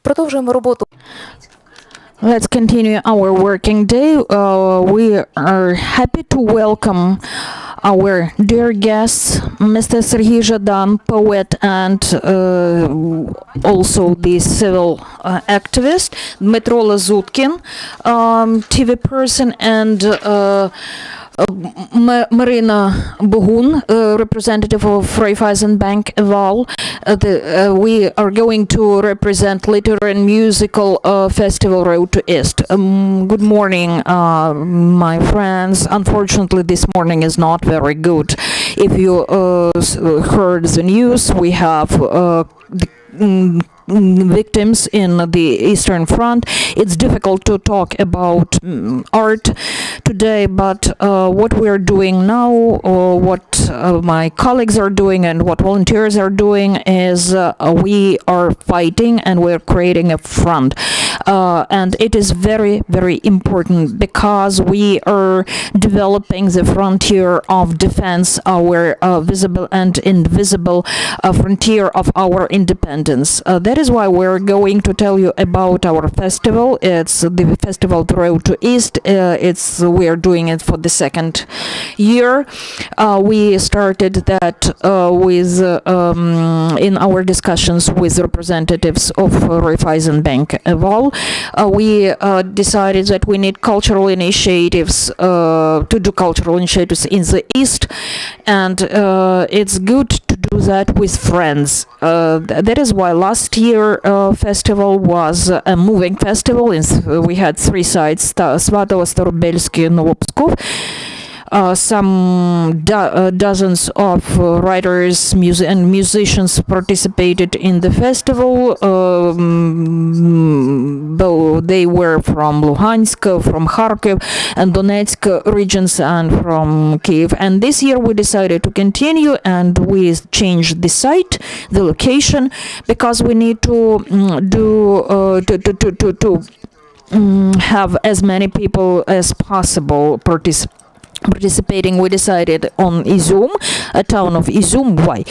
Продовжуємо роботу. Let's continue our working day. We are happy to welcome our dear guests, Mr. Serhiy Zhadan, poet and also the civil activist, Dmytro Lazutkin, TV person, and Maryna Bohun, representative of Raiffeisen Bank Aval. We are going to represent literary and musical festival Road to East. Good morning, my friends. Unfortunately, this morning is not very good. If you heard the news, we have victims in the Eastern Front. It's difficult to talk about art today, but what we are doing now, or what my colleagues are doing and what volunteers are doing is we are fighting and we're creating a front. And it is very, very important because we are developing the frontier of defense, our visible and invisible frontier of our independence. That is why we're going to tell you about our festival. It's the festival Road to East. We are doing it for the second year. We started that with in our discussions with representatives of Raiffeisen Bank Aval. We decided that we need cultural initiatives to do cultural initiatives in the East, and it's good to do that with friends. That is why last year festival was a moving festival. We had three sites: Svatovo, Starobelski, Novopskov. Some dozens of writers and musicians participated in the festival. They were from Luhansk, from Kharkiv and Donetsk regions, and from Kiev. And this year we decided to continue, and we changed the site, the location, because we need to have as many people as possible participating. We decided on Izum, a town of Izum. Why?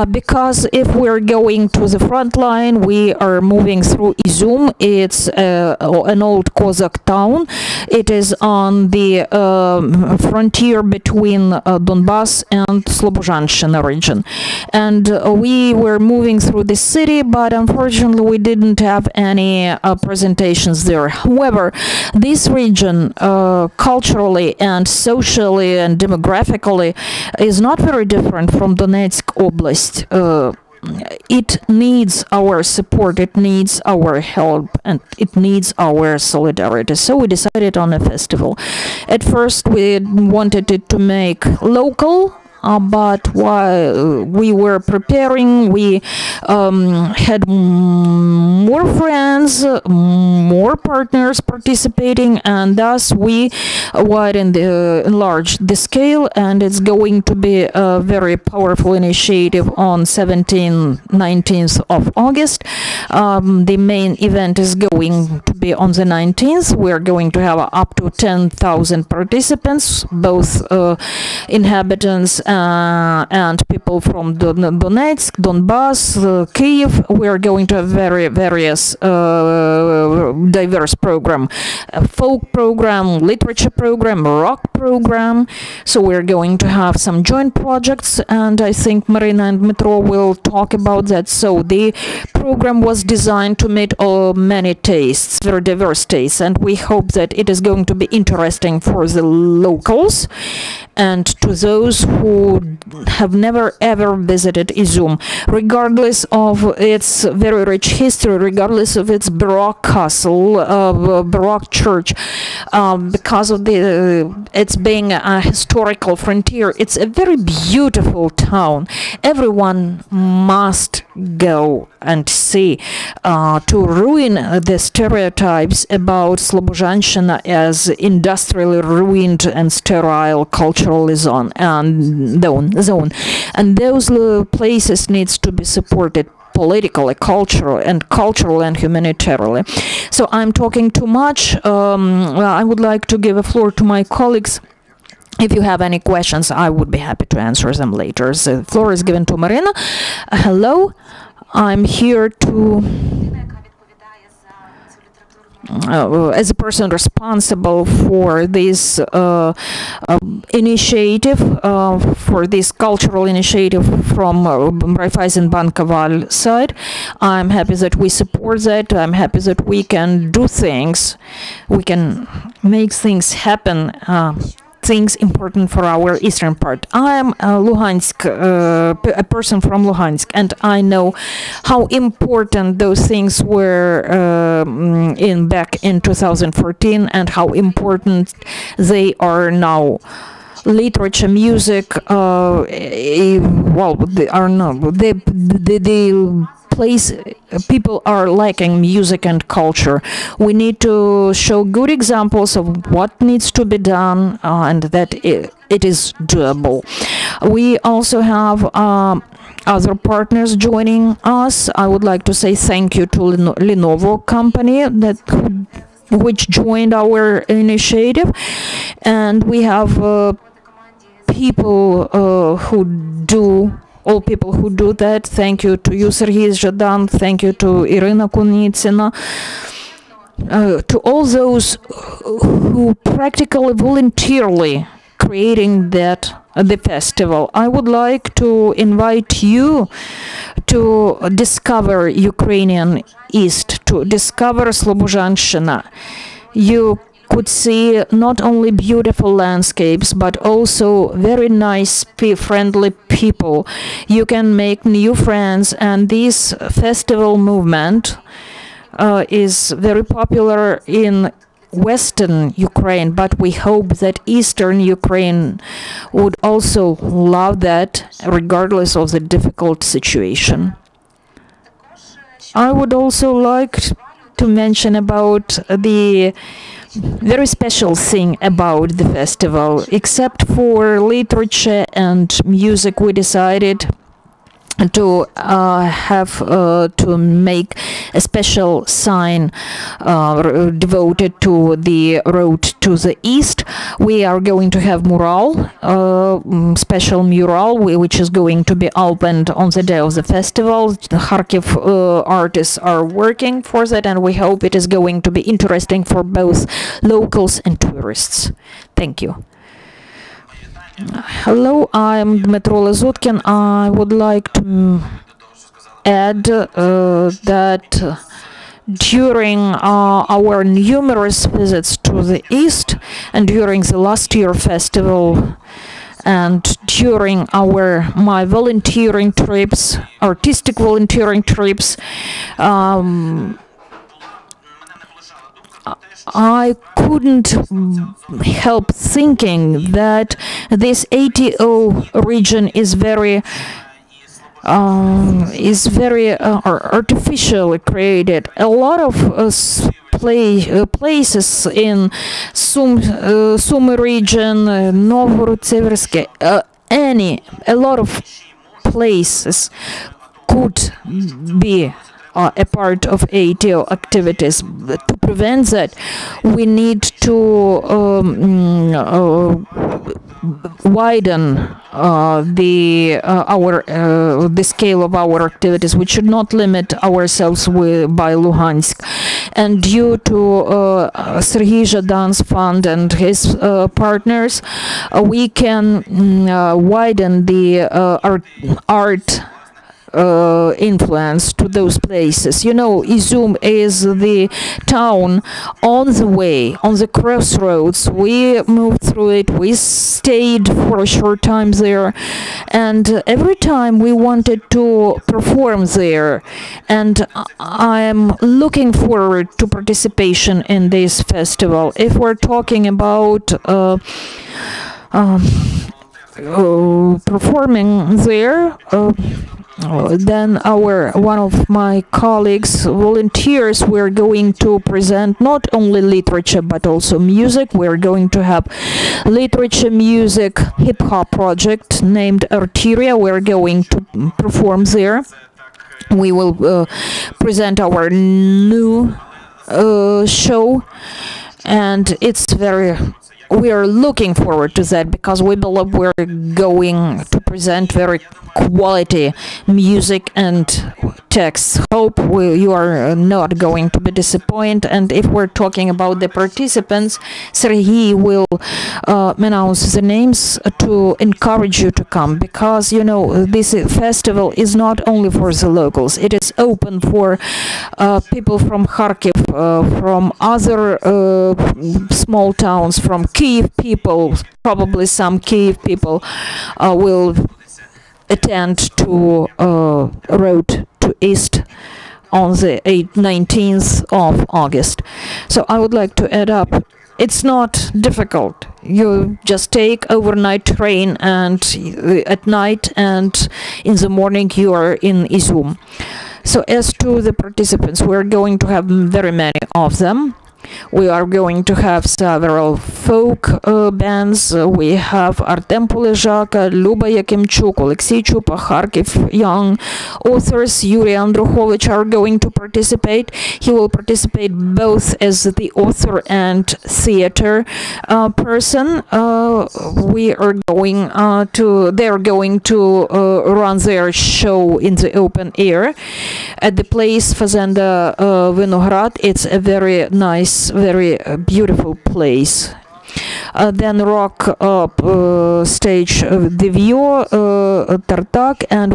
Because if we're going to the front line, we are moving through Izum. It's an old Cossack town. It is on the frontier between Donbass and Slobozhanщина region. And we were moving through the city, but unfortunately we didn't have any presentations there. However, this region culturally and socially and demographically is not very different from Donetsk Oblast. It needs our support, it needs our help, and it needs our solidarity. So we decided on a festival. At first we wanted it to make local, but while we were preparing, we had more friends, more partners participating, and thus we enlarged the scale, and it's going to be a very powerful initiative on 17th, 19th of August. The main event is going to be on the 19th. We're going to have up to 10,000 participants, both inhabitants and people from Donetsk, Donbass, Kiev. We are going to have various diverse program, folk program, literature program, rock program. So we're going to have some joint projects, and I think Maryna and Dmytro will talk about that. So the program was designed to meet many tastes, very diverse tastes, and we hope that it is going to be interesting for the locals and to those who have never ever visited Izum, regardless of its very rich history, regardless of its Baroque castle, Baroque church, because of its being a historical frontier. It's a very beautiful town. Everyone must go and see, to ruin the stereotypes about Slobozhanщина as industrially ruined and sterile culturally zone. And those places needs to be supported politically, cultural and humanitarily. So I'm talking too much. I would like to give a floor to my colleagues. If you have any questions, I would be happy to answer them later. The floor is given to Maryna. Hello, I'm here to as a person responsible for this initiative, for this cultural initiative from Raiffeisen Bank Aval side. I'm happy that we support that. I'm happy that we can do things. We can make things happen. Things important for our eastern part. I am a person from Luhansk, and I know how important those things were back in 2014, and how important they are now. Literature, music, well, they are not. The place people are lacking music and culture. We need to show good examples of what needs to be done, and that it is doable. We also have other partners joining us. I would like to say thank you to Lenovo company which joined our initiative, and we have people who do. All people who do that. Thank you to you, Serhiy Zhadan. Thank you to Irina Kunitsina. To all those who practically voluntarily creating the festival. I would like to invite you to discover Ukrainian East, to discover Slobozhanщина. You could see not only beautiful landscapes, but also very nice, friendly people. You can make new friends, and this festival movement is very popular in Western Ukraine, but we hope that Eastern Ukraine would also love that, regardless of the difficult situation. I would also like to mention about the very special thing about the festival. Except for literature and music, we decided to to make a special sign devoted to the road to the east. We are going to have mural, special mural, which is going to be opened on the day of the festival. The Kharkiv artists are working for that, and we hope it is going to be interesting for both locals and tourists. Thank you. Hello, I'm Dmytro Lazutkin. I would like to add that during our numerous visits to the east, and during the last year festival, and during my volunteering trips, artistic volunteering trips, I couldn't help thinking that this ATO region is very artificially created. A lot of places in Sumy region, Novgorod-Seversky, a lot of places could be a part of ATO activities. To prevent that, we need to widen the scale of our activities. We should not limit ourselves by Luhansk. And due to Serhiy Zhadan's fund and his partners, we can widen the art influence to those places. You know, Izum is the town on the way, on the crossroads. We moved through it, we stayed for a short time there, and every time we wanted to perform there, and I am looking forward to participation in this festival. If we're talking about performing there, then one of my colleagues, volunteers, we're going to present not only literature but also music. We're going to have literature, music, hip-hop project named Arteria. We're going to perform there. We will present our new show, and it's very we are looking forward to that because we believe we're going to present very quality music and texts. Hope you are not going to be disappointed. And if we're talking about the participants, Serhiy will announce the names to encourage you to come, because this festival is not only for the locals. It is open for people from Kharkiv, from other small towns, from Kyiv people. Probably some Kyiv people will attend to road to east on the 19th of August. So I would like to add up, it's not difficult. You just take overnight train, and at night and in the morning you are in Izum. So as to the participants, we're going to have very many of them. We are going to have several folk bands. We have Artem Polezhaka, Luba Yakimchuk, Alexei Chupa, Kharkiv young authors. Yuri Andrukhovich are going to participate. He will participate both as the author and theater person. They're going to run their show in the open air at the place Fazenda Vinograd. It's a very nice, very beautiful place. Then rock stage Devio, Tartak, and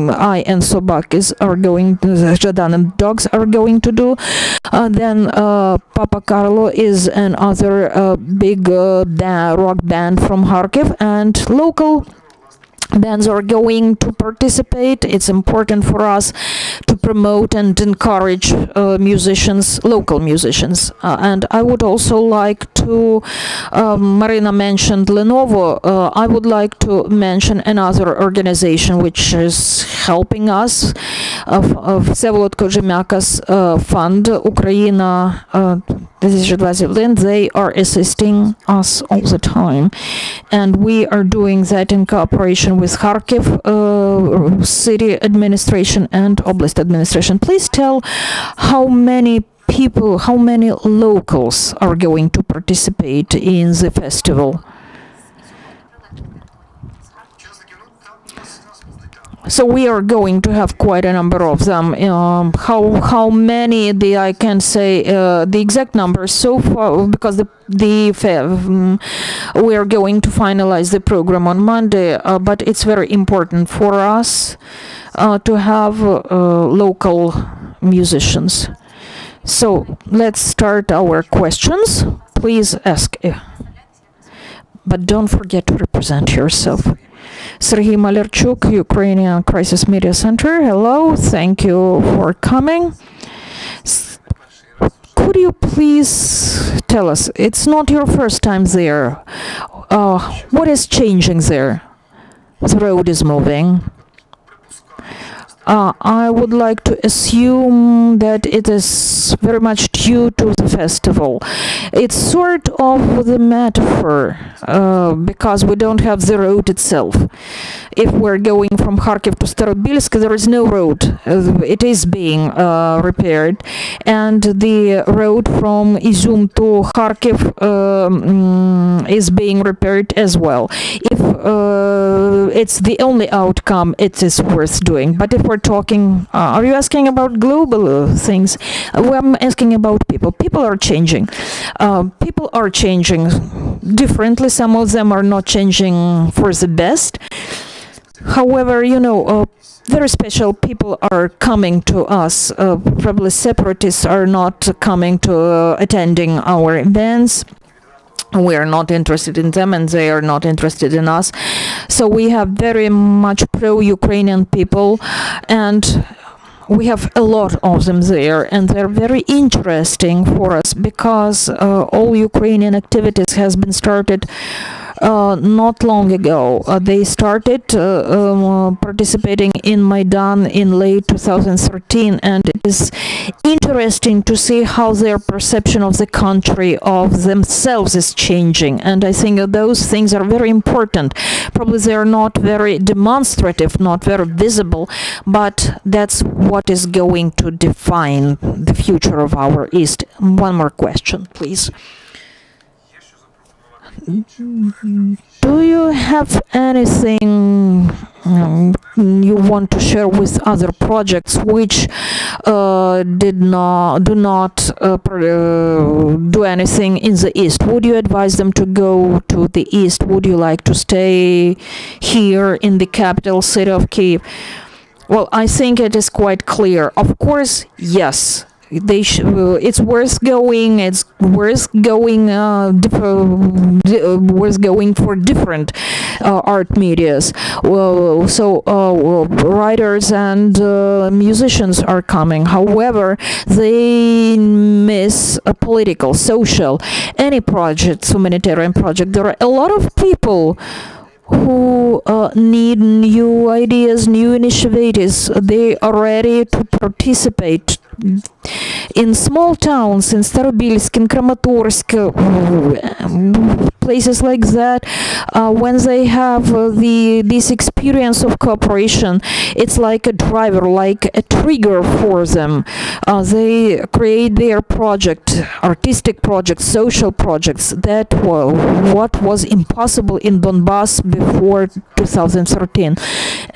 I and Sobakis are going, Zhadan and Dogs are going to do. Then Papa Carlo is another big rock band from Kharkiv, and local bands are going to participate. It's important for us to promote and encourage musicians, local musicians. And I would also like to, Maryna mentioned Lenovo, I would like to mention another organization which is helping us, Vsevolod Kozhemyaka's fund, Ukraina 2021. They are assisting us all the time, and we are doing that in cooperation with Kharkiv city administration and Oblast administration. Please tell how many people, how many locals are going to participate in the festival. So we are going to have quite a number of them. How many? I can say the exact number so far, because we are going to finalize the program on Monday. But it's very important for us to have local musicians. So let's start our questions. Please ask, but don't forget to represent yourself. Serhiy Malerchuk, Ukrainian Crisis Media Center. Hello, thank you for coming. Could you please tell us, it's not your first time there, what is changing there? The road is moving. I would like to assume that it is very much due to the festival. It's sort of the metaphor, because we don't have the road itself. If we're going from Kharkiv to Starobilsk, there is no road. It is being repaired. And the road from Izum to Kharkiv is being repaired as well. If it's the only outcome, it is worth doing. But if we're talking, are you asking about global things? I'm asking about people. People are changing. People are changing differently. Some of them are not changing for the best. However, very special people are coming to us. Probably separatists are not coming to attending our events. We are not interested in them, and they are not interested in us. So we have very much pro-Ukrainian people, and we have a lot of them there, and they're very interesting for us, because all Ukrainian activities has been started not long ago. They started participating in Maidan in late 2013, and it is interesting to see how their perception of the country, of themselves, is changing. And I think those things are very important. Probably they are not very demonstrative, not very visible, but that's what is going to define the future of our East. One more question, please. Do you have anything you want to share with other projects which do not do anything in the east? Would you advise them to go to the east? Would you like to stay here in the capital city of Kyiv? Well, I think it is quite clear. Of course, yes. It's worth going. It's worth going. Worth going for different art medias. Writers and musicians are coming. However, they miss a political, social, any project, humanitarian project. There are a lot of people who need new ideas, new initiatives. They are ready to participate in small towns, in Starobilsk, in Kramatorsk, places like that. When they have this experience of cooperation, it's like a driver, like a trigger for them. They create their project, artistic projects, social projects. That what was impossible in Donbass before 2013.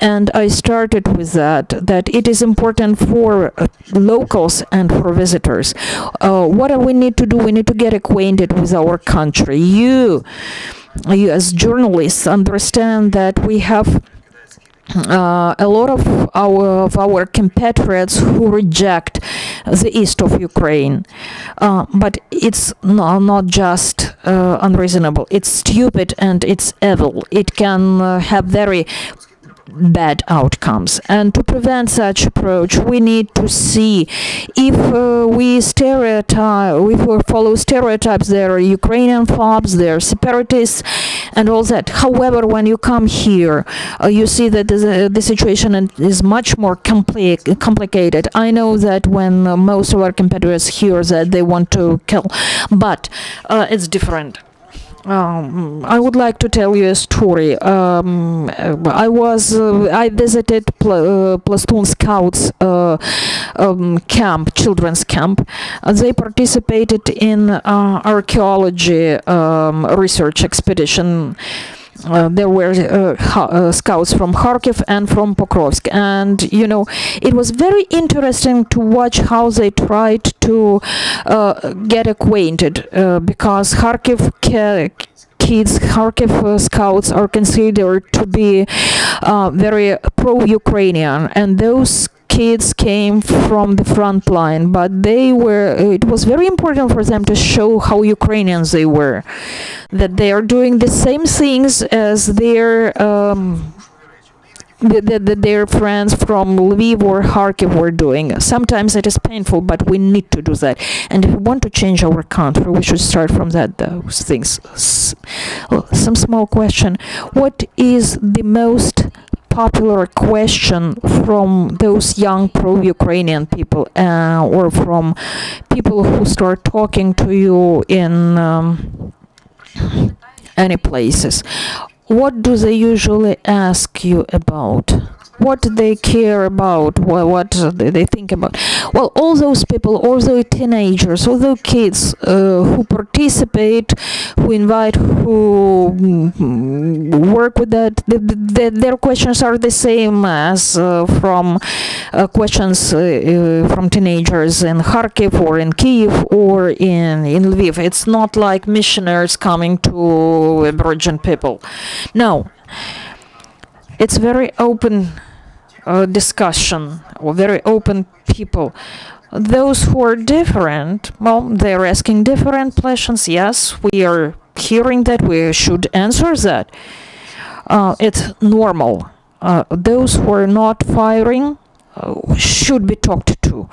And I started with that it is important for locals and for visitors. What do we need to do? We need to get acquainted with our country. You as journalists understand that we have a lot of our compatriots who reject the east of Ukraine, but it's not just unreasonable. It's stupid and it's evil. It can have very bad outcomes, and to prevent such approach we need to see if we follow stereotypes. There are Ukrainian phobes, there are separatists and all that. However, when you come here, you see that the situation is much more complicated. I know that when most of our competitors hear that, they want to kill, but it's different. I would like to tell you a story. I visited Plastun Scouts camp, children's camp. They participated in archaeology research expedition. There were scouts from Kharkiv and from Pokrovsk, and it was very interesting to watch how they tried to get acquainted, because Kharkiv scouts are considered to be very pro-Ukrainian, and those kids came from the front line, but it was very important for them to show how Ukrainians they were, that they are doing the same things as their friends from Lviv or Kharkiv were doing. Sometimes it is painful, but we need to do that. And if we want to change our country, we should start from those things. Some small question. What is the most popular question from those young pro-Ukrainian people, or from people who start talking to you in any places? What do they usually ask you about? What do they care about? What do they think about? Well, all those people, all those teenagers, all those kids who participate, who invite, who work with that, their questions are the same as from questions from teenagers in Kharkiv or in Kyiv or in Lviv. It's not like missionaries coming to Aboriginal people. No. It's very open discussion, or very open people. Those who are different, well, they're asking different questions. Yes, we are hearing that. We should answer that. It's normal. Those who are not firing should be talked to.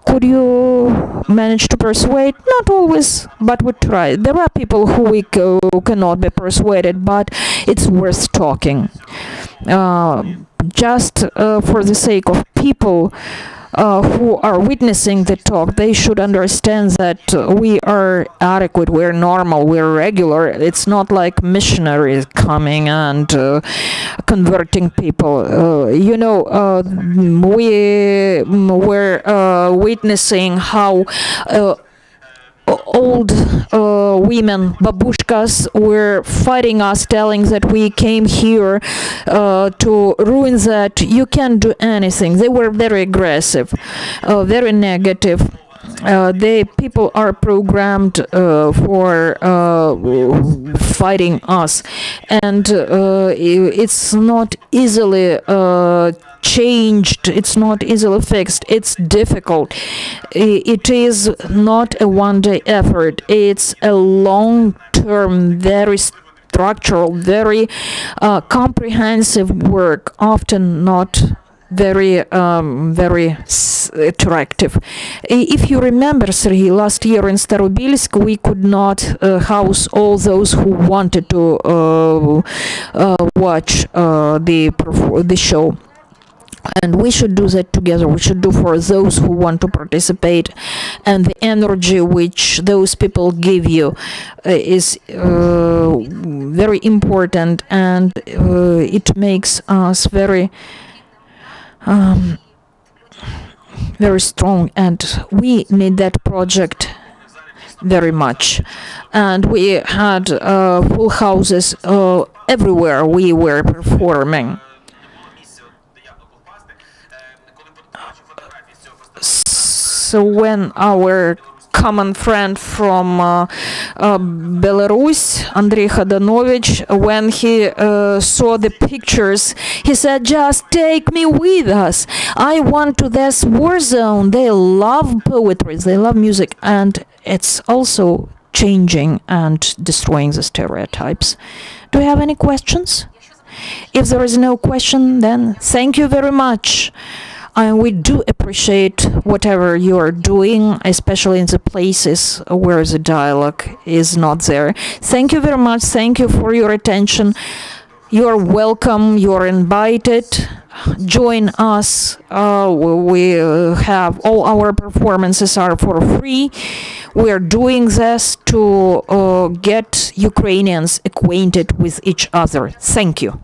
Could you manage to persuade? Not always, but we try. There are people who we cannot be persuaded, but it's worth talking. Just for the sake of people who are witnessing the talk, they should understand that we are adequate, we're normal, we're regular. It's not like missionaries coming and converting people. We were witnessing how old women, babushkas, were fighting us, telling that we came here to ruin that. You can't do anything. They were very aggressive, very negative. The people are programmed for fighting us, and it's not easily changed, it's not easily fixed, it's difficult. It is not a one-day effort, it's a long-term, very structural, very comprehensive work, often not very attractive. If you remember, Serhiy, last year in Starobilsk we could not house all those who wanted to watch the show. And we should do that together. We should do for those who want to participate, and the energy which those people give you is very important, and it makes us very very strong, and we need that project very much. And we had full houses everywhere we were performing. So when our common friend from Belarus, Andrei Khadonovich, when he saw the pictures, he said, just take me with us. I want to this war zone. They love poetry, they love music, and it's also changing and destroying the stereotypes. Do you have any questions? If there is no question, then thank you very much. And we do appreciate whatever you are doing, especially in the places where the dialogue is not there. Thank you very much. Thank you for your attention. You are welcome. You are invited. Join us. We have all our performances are for free. We are doing this to get Ukrainians acquainted with each other. Thank you.